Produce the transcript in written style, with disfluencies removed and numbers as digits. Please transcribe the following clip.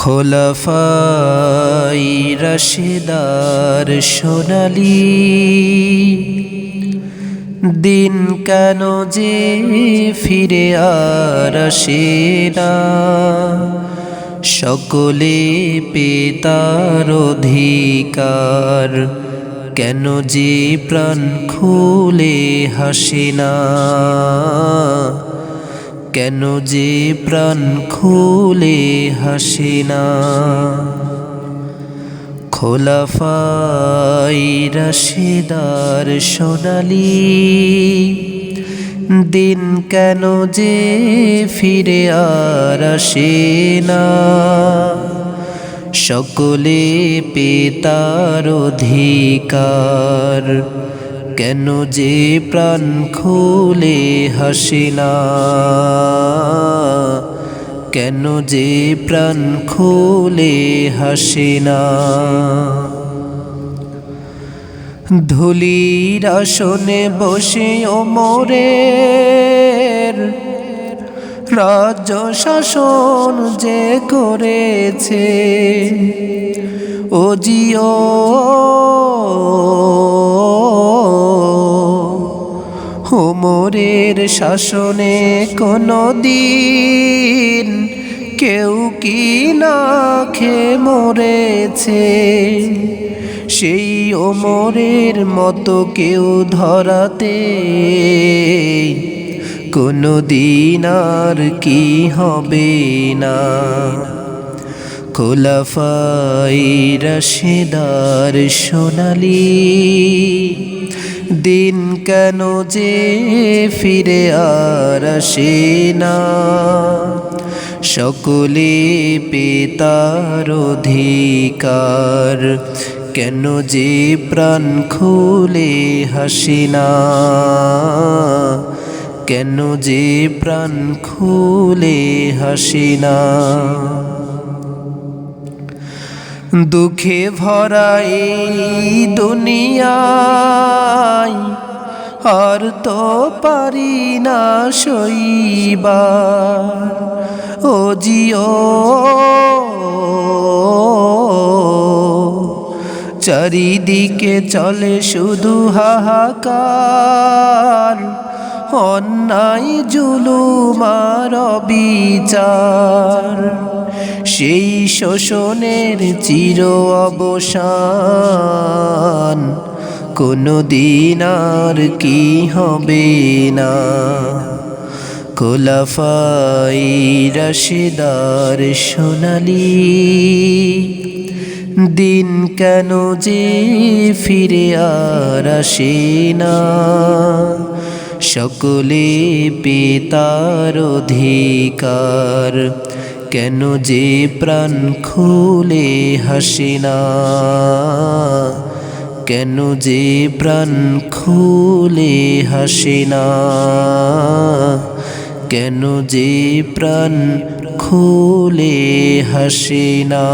খোলাফায়ে রাশিদার সোনালী দিন কেন যে ফিরে আর আসে না, সকলে পেতার অধিকার কেন যে প্রাণ খুলে হাসে না, কেন যে প্রাণ খুলে হাসে না। খোলাফায়ে রাশিদার সোনালী দিন কেন যে ফিরে আর আসে না, সকলে পেতার অধিকার কেন যে প্রাণ খুলে হাসে না, কেন যে প্রাণ খুলে হাসে না। ধুলির আসনে বসে ওমরের রাজ্য শাসন যে করেছে, ও জিও ওমরের শাসনে কোনো দিন কেউ কি না খেয়ে মরেছে, সেই ওমরের মতো কেউ ধরাতে কোনো দিন আর কি হবে না। খোলাফায়ে রাশিদার সোনালী দিন কেন যে ফিরে আর আসে না, সকলে পেতার অধিকার কেন যে প্রাণ খুলে হাসে না, কেন যে প্রাণ খুলে হাসে না। দুঃখে ভরা এই দুনিয়ায় আর তো পারি না সইবার, ও জিও চারিদিকে চলে শুধু হাহাকার, অন্যায় জুলুম আর অবিচার, সেই শোষণের চির অবসান কোনো দিন আর কি হবে না। খোলাফায়ে রাশিদার সোনালী দিন কেন যে ফিরে আর আসে না, সকলে পেতার অধিকার কেন যে প্রাণ খুলে হাসে না, কেন যে প্রাণ খুলে হাসে না, কেন যে প্রাণ খুলে হাসে না।